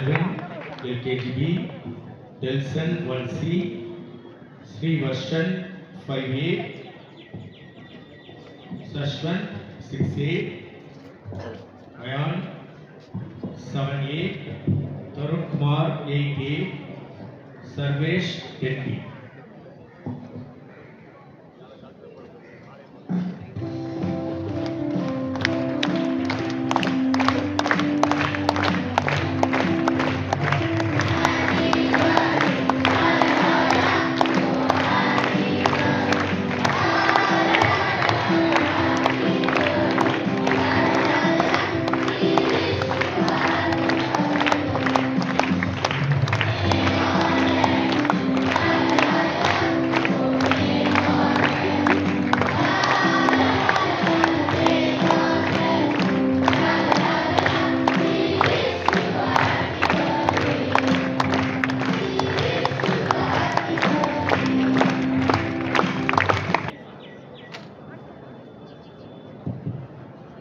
Melvin, LKGB, Delson 1C, Sri Varshan 5A, Sashwant 6A, Ayan 7A, Tarun Kumar 8A, Sarvesh 10B.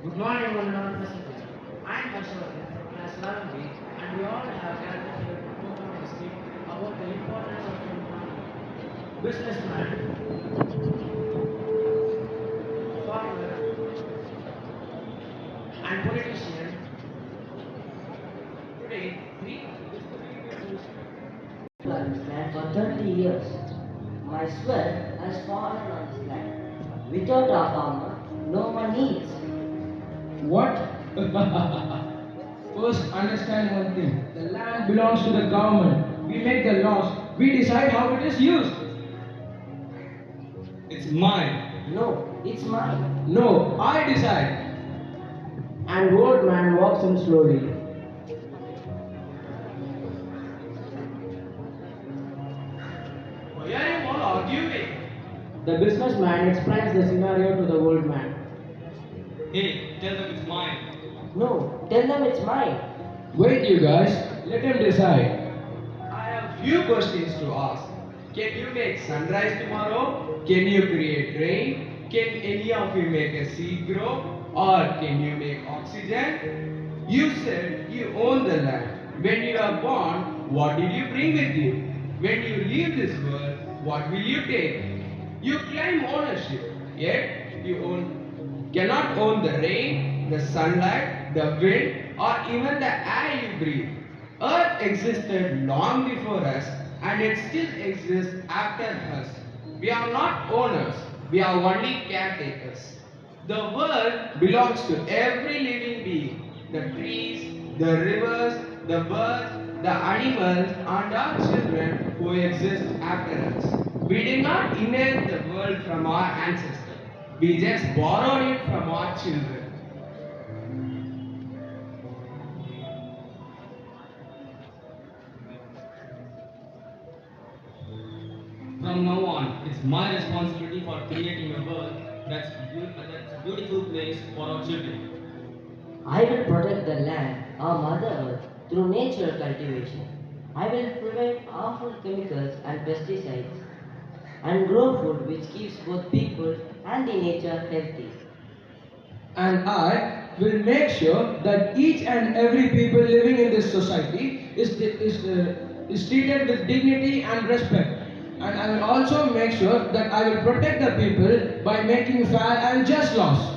Good morning, one and all present. I am Harshvardhan from class 11B, and we all have gathered here to program and speak about the importance of employment. Businessman, farmer, and politician. Today, we Land for 30 years. My sweat has fallen on this land. Without a farmer, no one eats. What? First, understand one thing. The land belongs to the government. We make the laws. We decide how it is used. It's mine. No, it's mine. No, I decide. and old man walks in slowly. Why are you all arguing? The businessman explains the scenario to the old man. Hey, tell them it's mine. No, tell them it's mine. Wait, you guys. Let him decide. I have few questions to ask. Can you make sunrise tomorrow? Can you create rain? Can any of you make a seed grow? Or can you make oxygen? You said you own the land. When you are born, what did you bring with you? When you leave this world, what will you take? You claim ownership, yet cannot own the rain, the sunlight, the wind, or even the air you breathe. Earth existed long before us, and it still exists after us. We are not owners, we are only caretakers. The world belongs to every living being, the trees, the rivers, the birds, the animals, and our children who exist after us. We did not inherit the world from our ancestors. We just borrowed it from our children. From now on, it's my responsibility for creating a world that's a beautiful place for our children. I will protect the land, our mother earth, through natural cultivation. I will prevent harmful chemicals and pesticides and grow food which keeps both people and the nature healthy. And I will make sure that each and every people living in this society is treated with dignity and respect. And I will also make sure that I will protect the people by making fair and just laws.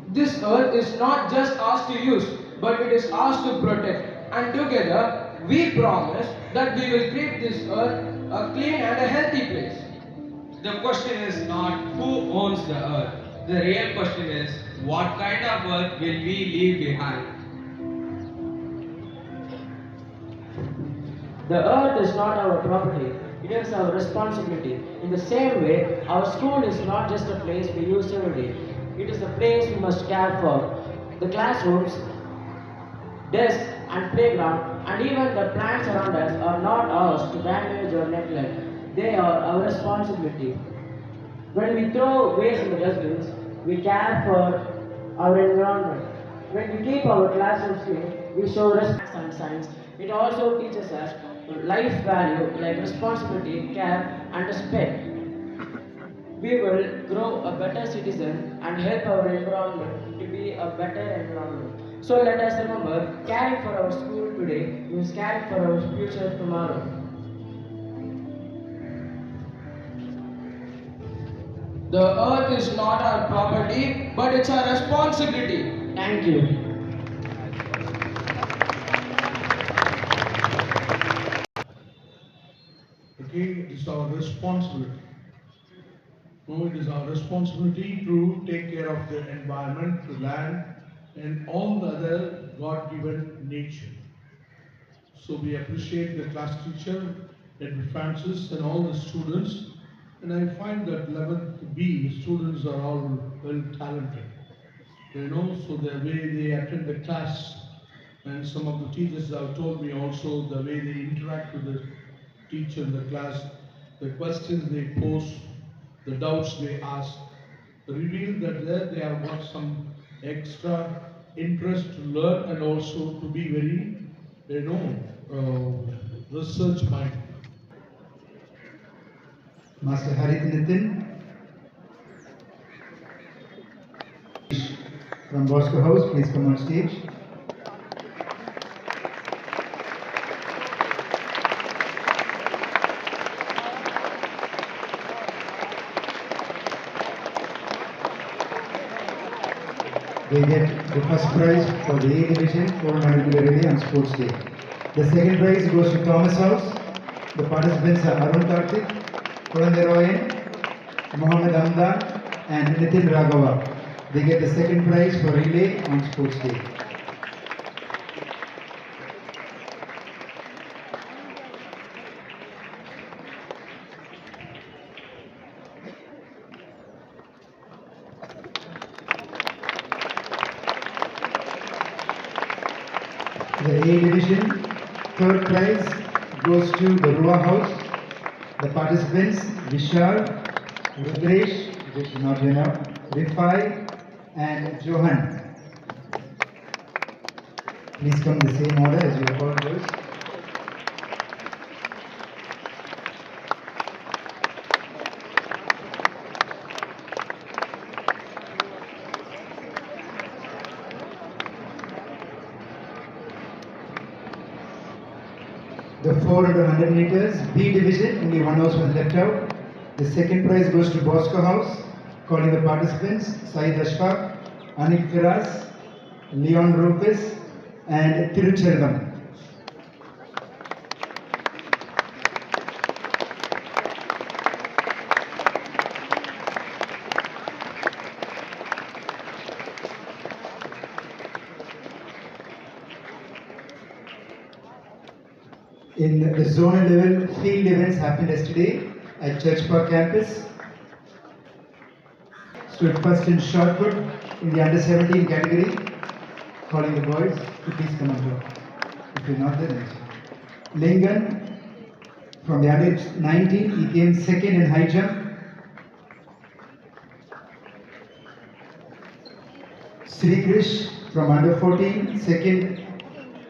This earth is not just ours to use, but it is ours to protect. And together, we promise that we will keep this earth a clean and a healthy place. The question is not who owns the earth. The real question is what kind of earth will we leave behind? The earth is not our property, it is our responsibility. In the same way, our school is not just a place we use every day, it is a place we must care for. The classrooms, desks, and playground, and even the plants around us are not ours to damage or neglect. They are our responsibility. When we throw waste in the dustbins, we care for our environment. When we keep our classrooms clean, we show respect and science. It also teaches us life value like responsibility, care, and respect. We will grow a better citizen and help our environment to be a better environment. So let us remember, caring for our school today means caring for our future tomorrow. The earth is not our property, but it's our responsibility. Thank you. Okay, it is our responsibility. No, it is our responsibility to take care of the environment, the land, and all the other God-given nature. So we appreciate the class teacher, Edward Francis, and all the students. And I find that 11th B students are all well talented. So the way they attend the class, and some of the teachers have told me also the way they interact with the teacher in the class, the questions they pose, the doubts they ask, reveal that there they have got some extra interest to learn and also to be very, research minded. Master Harit Nitin from Bosco House, please come on stage. They get the first prize for the A division, 400 meter relay on sports day. The second prize goes to Thomas House. The participants are Arun Karthik, Kurande Royan, Mohammed Hamdan, and Nitin Raghava. They get the second prize for relay on sports day. The A division, third prize goes to the Rua House. The participants Vishal, Rudresh, which is not here now, Rifai, and Johan. Please come in the same order as you are called first. The 400 meters B division, only one house was left out. The second prize goes to Bosco House. Calling the participants Saeed Ashfaq, Anik Firas, Leon Rupes, and Tiruchelvam. In the zonal level, field events happened yesterday at Church Park campus. Stood first in shot put in the under 17 category. Calling the boys to please come on top. If you're not there, next. Lingan from the under 19, he came second in high jump. Sri Krish from under 14, second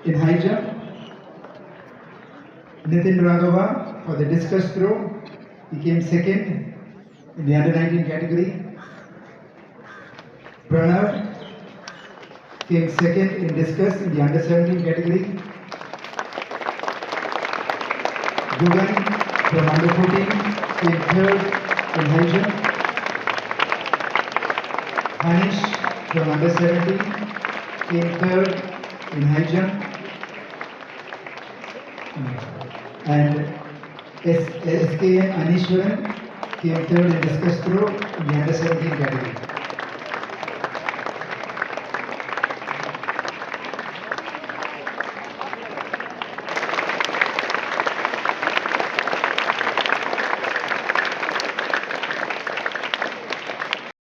in high jump. Nitin Raghava for the discus throw, he came second in the under 19 category. Pranav came second in discus in the under 17 category. Gugan from under 14 came third in high jump. Hanish from under 17 came third in high jump. And SKM Anishwaran came third in discus throw in the under 17 category.